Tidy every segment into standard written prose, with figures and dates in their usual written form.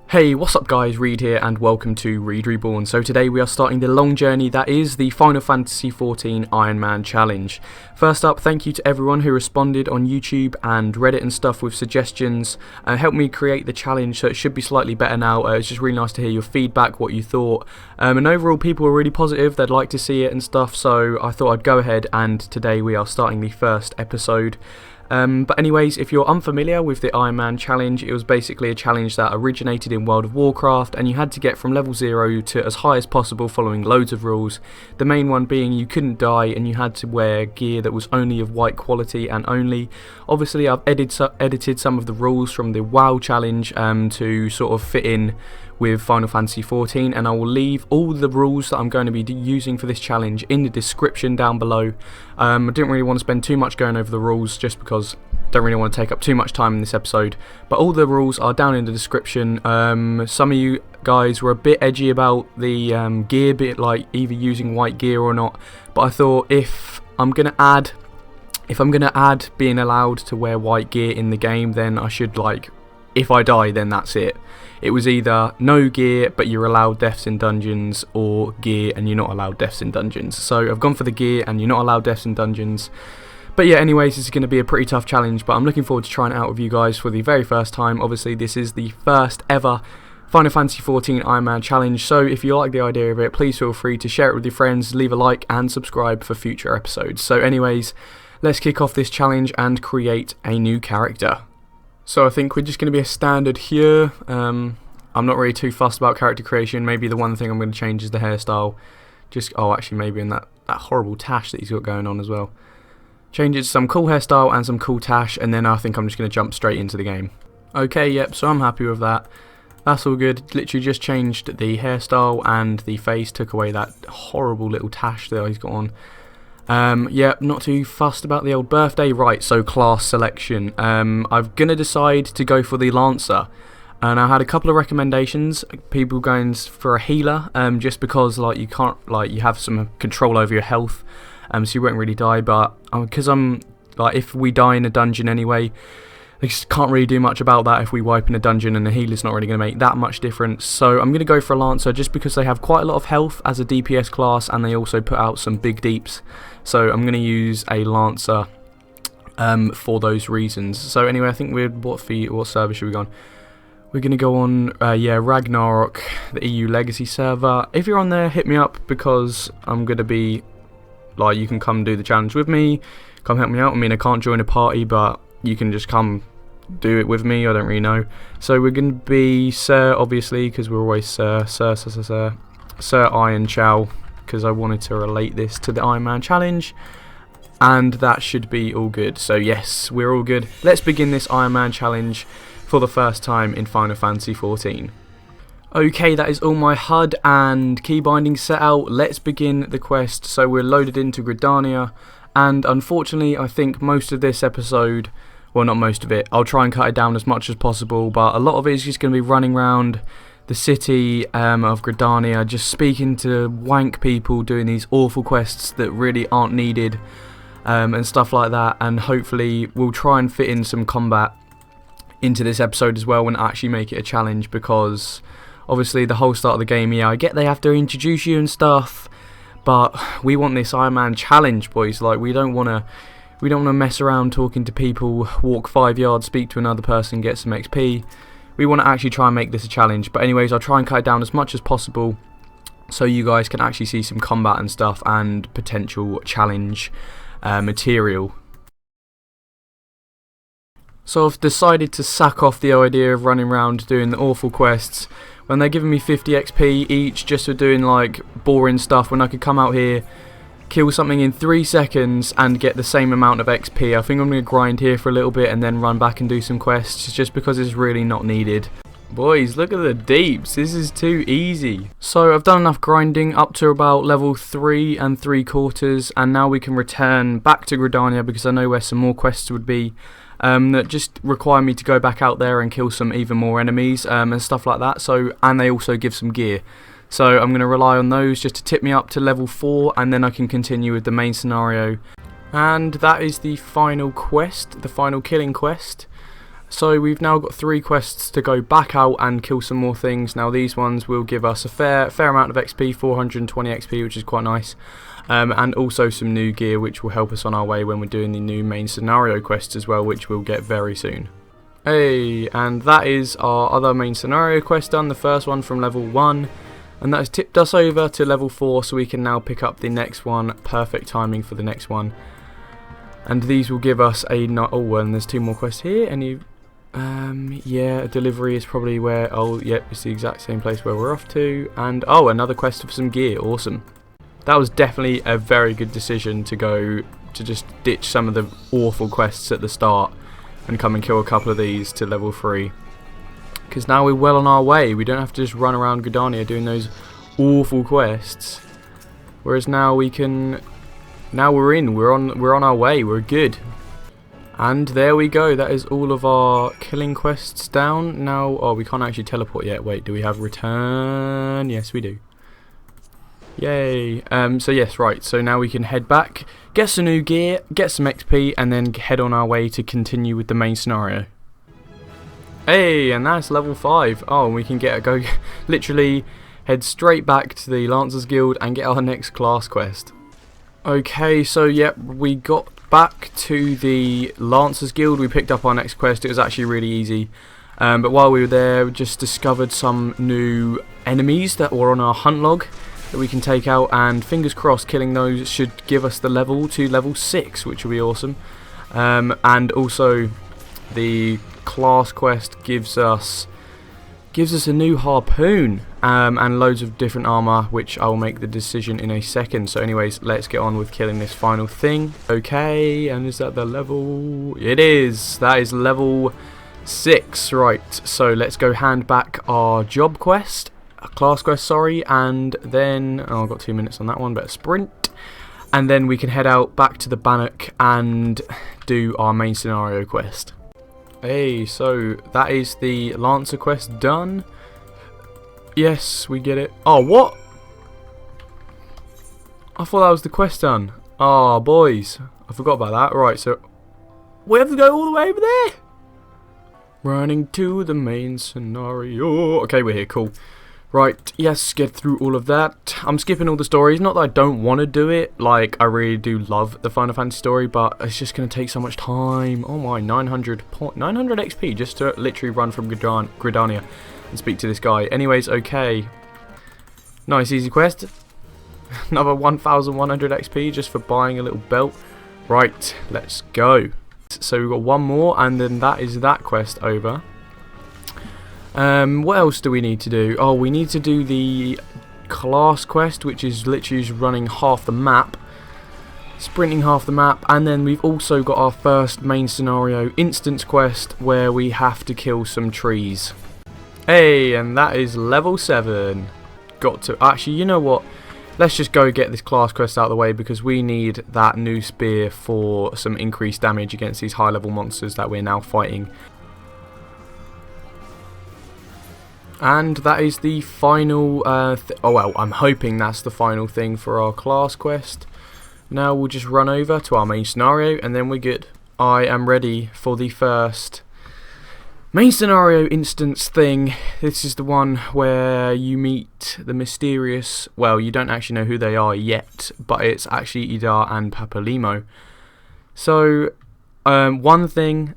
Hey, what's up guys, Reed here and welcome to ReadReborn. So today we are starting the long journey that is the Final Fantasy XIV Iron Man Challenge. First up, thank you to everyone who responded on YouTube and Reddit and stuff with suggestions and helped me create the challenge, so it should be slightly better now. It's just really nice to hear your feedback, what you thought, and overall people were really positive, they'd like to see it and stuff, so I thought I'd go ahead and today we are starting the first episode. But anyways, if you're unfamiliar with the Iron Man challenge, it was basically a challenge that originated in World of Warcraft and you had to get from level 0 to as high as possible following loads of rules. The main one being you couldn't die and you had to wear gear that was only of white quality and only. Obviously I've edited some of the rules from the WoW challenge to sort of fit in with Final Fantasy XIV, and I will leave all the rules that I'm going to be using for this challenge in the description down below. I didn't really want to spend too much going over the rules just because I don't really want to take up too much time in this episode, but all the rules are down in the description. Some of you guys were a bit edgy about the gear bit, like either using white gear or not, but I thought if I'm going to add being allowed to wear white gear in the game, then I should, like, if I die then that's it. It was either no gear but you're allowed deaths in dungeons, or gear and you're not allowed deaths in dungeons. So I've gone for the gear and you're not allowed deaths in dungeons. But yeah, anyways, this is going to be a pretty tough challenge, but I'm looking forward to trying it out with you guys for the very first time. Obviously this is the first ever Final Fantasy XIV Iron Man challenge, so if you like the idea of it, please feel free to share it with your friends, leave a like and subscribe for future episodes. So anyways, let's kick off this challenge and create a new character. So I think we're just going to be a standard here. I'm not really too fussed about character creation. Maybe the one thing I'm going to change is the hairstyle. Actually maybe in that horrible tash that he's got going on as well. Change it to some cool hairstyle and some cool tash, and then I think I'm just going to jump straight into the game. Okay, yep, so I'm happy with that. That's all good. Literally just changed the hairstyle and the face, took away that horrible little tash that he's got on. Yeah, not too fussed about the old birthday. Right, so class selection. I'm gonna decide to go for the Lancer, and I had a couple of recommendations. People going for a healer, just because like you have some control over your health, so you won't really die. But because I'm like, if we die in a dungeon anyway, they just can't really do much about that if we wipe in a dungeon, and the healer's not really going to make that much difference. So I'm going to go for a Lancer just because they have quite a lot of health as a DPS class, and they also put out some big deeps. So I'm going to use a Lancer for those reasons. So anyway, I think what server should we go on? We're going to go on, Ragnarok, the EU Legacy server. If you're on there, hit me up because I'm going to be, like, you can come do the challenge with me, come help me out. I mean, I can't join a party, but you can just come do it with me. I don't really know. So we're going to be Sir, obviously, because we're always Sir Iron Chow, because I wanted to relate this to the Iron Man challenge, and that should be all good. So yes, we're all good. Let's begin this Iron Man challenge for the first time in Final Fantasy XIV. Okay, that is all my HUD and key bindings set out. Let's begin the quest. So we're loaded into Gridania, and unfortunately I think most of this episode, well, not most of it, I'll try and cut it down as much as possible, but a lot of it is just going to be running around the city of Gridania, just speaking to wank people, doing these awful quests that really aren't needed, and stuff like that. And hopefully we'll try and fit in some combat into this episode as well and actually make it a challenge, because obviously the whole start of the game, yeah, I get they have to introduce you and stuff, but we want this Iron Man challenge, boys. Like, we don't want to mess around talking to people, walk 5 yards, speak to another person, get some XP. We want to actually try and make this a challenge. But anyways, I'll try and cut it down as much as possible so you guys can actually see some combat and stuff and potential challenge material. So I've decided to sack off the idea of running around doing the awful quests when they're giving me 50 XP each just for doing like boring stuff, when I could come out here, kill something in 3 seconds and get the same amount of XP. I think I'm going to grind here for a little bit and then run back and do some quests just because it's really not needed. Boys, look at the deeps, this is too easy. So I've done enough grinding up to about level 3 3/4, and now we can return back to Gridania because I know where some more quests would be that just require me to go back out there and kill some even more enemies and stuff like that. So, and they also give some gear. So I'm going to rely on those just to tip me up to level 4, and then I can continue with the main scenario. And that is the final quest, the final killing quest. So we've now got 3 quests to go back out and kill some more things. Now these ones will give us a fair amount of XP, 420 XP, which is quite nice. And also some new gear, which will help us on our way when we're doing the new main scenario quests as well, which we'll get very soon. Hey, and that is our other main scenario quest done, the first one from level 1. And that has tipped us over to level 4, so we can now pick up the next one. Perfect timing for the next one. And these will give us a... Oh, and there's 2 more quests here. Any... yeah, delivery is probably where... Oh, yep, it's the exact same place where we're off to. And, oh, another quest for some gear. Awesome. That was definitely a very good decision to go... to just ditch some of the awful quests at the start and come and kill a couple of these to level 3. Because now we're well on our way. We don't have to just run around Gridania doing those awful quests. Whereas now we can... Now we're in. We're on our way. We're good. And there we go, that is all of our killing quests down. Now, oh, we can't actually teleport yet. Wait, do we have return? Yes, we do. Yay. So yes, right, so now we can head back, get some new gear, get some XP, and then head on our way to continue with the main scenario. Hey, and that's level 5. Oh, and we can go literally head straight back to the Lancers Guild and get our next class quest. Okay, so yep, we got back to the Lancers Guild. We picked up our next quest. It was actually really easy, but while we were there, we just discovered some new enemies that were on our hunt log that we can take out, and fingers crossed killing those should give us the level to level 6, which will be awesome. And also the class quest gives us a new harpoon and loads of different armor, which I'll make the decision in a second. So anyways, let's get on with killing this final thing. Okay, and is that the level? It is. That is level 6. Right, so let's go hand back our job quest, class quest, sorry, and then oh, I've got 2 minutes on that one, but sprint, and then we can head out back to the Bannock and do our main scenario quest. Hey, so that is the Lancer quest done. Yes, we get it. Oh, what? I thought that was the quest done. Oh, boys, I forgot about that. Right, so we have to go all the way over there. Running to the main scenario. Okay, we're here, cool. Right, yes, get through all of that. I'm skipping all the stories, not that I don't want to do it, like, I really do love the Final Fantasy story, but it's just going to take so much time. Oh my, 900 XP just to literally run from Gridania and speak to this guy. Anyways, okay. Nice, easy quest. Another 1100 XP just for buying a little belt. Right, let's go. So we've got one more, and then that is that quest over. What else do we need to do? Oh, we need to do the class quest, which is literally just running half the map, sprinting half the map, and then we've also got our first main scenario instance quest where we have to kill some trees. Hey, and that is level 7. Got to actually, you know what? Let's just go get this class quest out of the way because we need that new spear for some increased damage against these high level monsters that we're now fighting. And that is the final, oh well, I'm hoping that's the final thing for our class quest. Now we'll just run over to our main scenario and then we're good. I am ready for the first main scenario instance thing. This is the one where you meet the mysterious, well, you don't actually know who they are yet, but it's actually Idar and Papalimo. So, one thing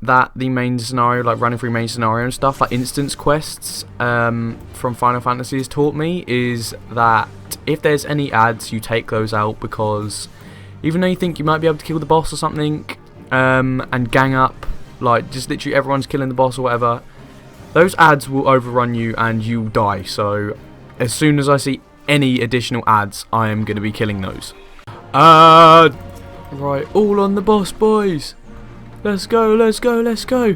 that the main scenario, like running through main scenario and stuff, like instance quests from Final Fantasy has taught me is that if there's any ads, you take those out, because even though you think you might be able to kill the boss or something and gang up, like just literally everyone's killing the boss or whatever, those ads will overrun you and you die. So as soon as I see any additional ads, I am going to be killing those. Right, all on the boss, boys. Let's go, let's go, let's go.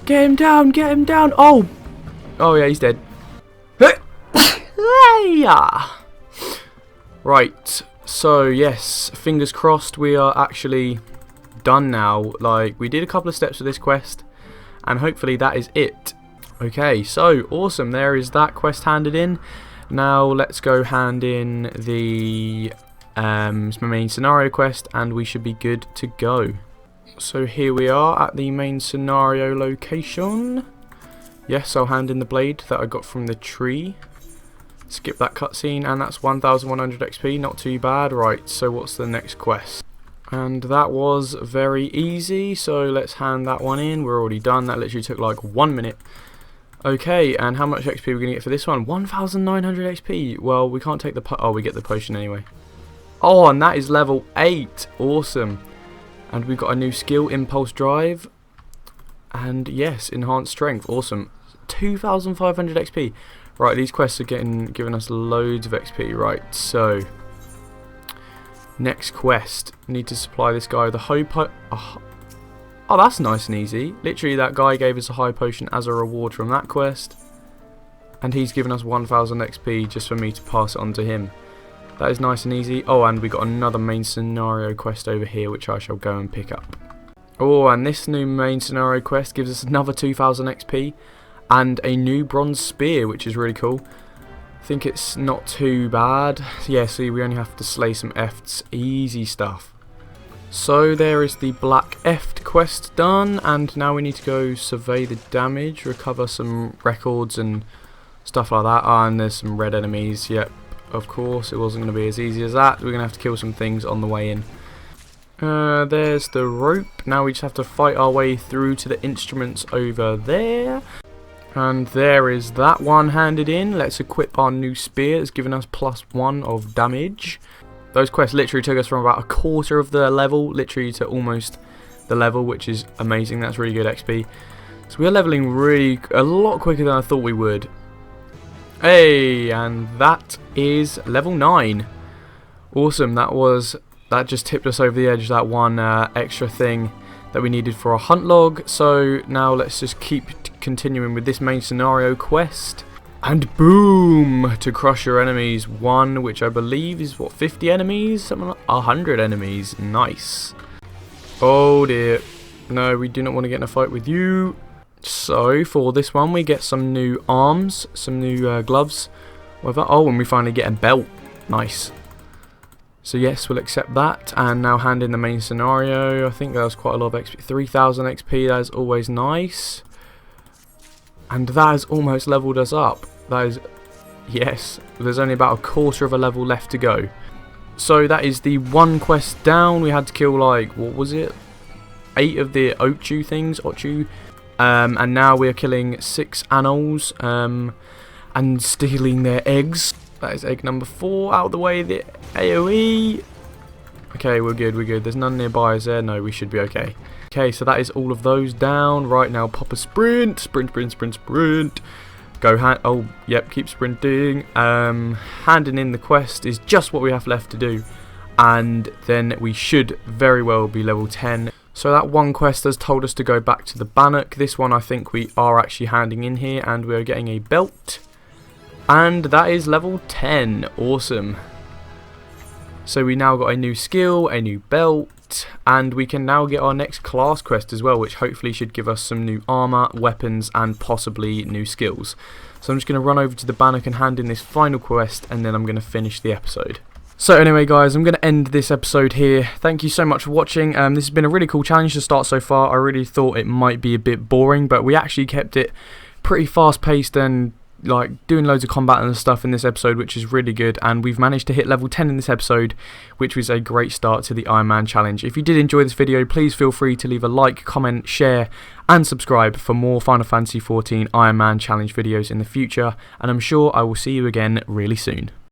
Get him down, get him down. Oh! Oh yeah, he's dead. Right, so yes, fingers crossed we are actually done now. Like, we did a couple of steps of this quest, and hopefully that is it. Okay, so awesome, there is that quest handed in. Now let's go hand in the main scenario quest, and we should be good to go. So here we are at the main scenario location. Yes, I'll hand in the blade that I got from the tree. Skip that cutscene, and that's 1100 XP, not too bad. Right, so what's the next quest? And that was very easy, so let's hand that one in. We're already done. That literally took like 1 minute. Okay, and how much XP are we going to get for this one? 1900 XP. Well, we can't take the oh, we get the potion anyway. Oh, and that is level 8. Awesome. And we've got a new skill, Impulse Drive. And yes, Enhanced Strength. Awesome. 2500 XP. Right, these quests are giving us loads of XP. Right, so next quest. Need to supply this guy with a high oh, that's nice and easy. Literally, that guy gave us a high potion as a reward from that quest. And he's given us 1000 XP just for me to pass it on to him. That is nice and easy. Oh, and we got another main scenario quest over here, which I shall go and pick up. Oh, and this new main scenario quest gives us another 2000 XP and a new bronze spear, which is really cool. I think it's not too bad. Yeah, see, we only have to slay some Efts. Easy stuff. So there is the Black Eft quest done, and now we need to go survey the damage, recover some records and stuff like that. Oh, and there's some red enemies. Yep. Of course, it wasn't going to be as easy as that. We're going to have to kill some things on the way in. There's the rope. Now we just have to fight our way through to the instruments over there. And there is that one handed in. Let's equip our new spear. It's given us +1 of damage. Those quests literally took us from about a quarter of the level, literally to almost the level, which is amazing. That's really good XP. So we are leveling really a lot quicker than I thought we would. Hey, and that is level 9. Awesome. That just tipped us over the edge, that one extra thing that we needed for our hunt log. So now let's just keep continuing with this main scenario quest. And boom! To crush your enemies. 1, which I believe is what, 50 enemies? Something like 100 enemies. Nice. Oh dear. No, we do not want to get in a fight with you. So for this one we get some new arms, some new gloves, whatever. Oh, and we finally get a belt. Nice. So yes, we'll accept that, and now hand in the main scenario. I think that was quite a lot of XP, 3000 XP. That is always nice, and that has almost leveled us up. That is, yes, there's only about a quarter of a level left to go. So that is the one quest down. We had to kill like, what was it, 8 of the Ochu things, and now we're killing 6 anoles and stealing their eggs. That is egg number 4 out of the way. The AoE. Okay, we're good, we're good. There's none nearby, is there? No, we should be okay. Okay, so that is all of those down. Right now, pop a sprint. Sprint, sprint, sprint, sprint. Go oh, yep, keep sprinting. Handing in the quest is just what we have left to do. And then we should very well be level 10. So that one quest has told us to go back to the Bannock. This one I think we are actually handing in here, and we are getting a belt. And that is level 10. Awesome. So we now got a new skill, a new belt, and we can now get our next class quest as well, which hopefully should give us some new armor, weapons, and possibly new skills. So I'm just going to run over to the Bannock and hand in this final quest, and then I'm going to finish the episode. So anyway guys, I'm going to end this episode here. Thank you so much for watching. This has been a really cool challenge to start so far. I really thought it might be a bit boring, but we actually kept it pretty fast paced and like doing loads of combat and stuff in this episode, which is really good, and we've managed to hit level 10 in this episode, which was a great start to the Iron Man challenge. If you did enjoy this video, please feel free to leave a like, comment, share and subscribe for more Final Fantasy XIV Iron Man challenge videos in the future, and I'm sure I will see you again really soon.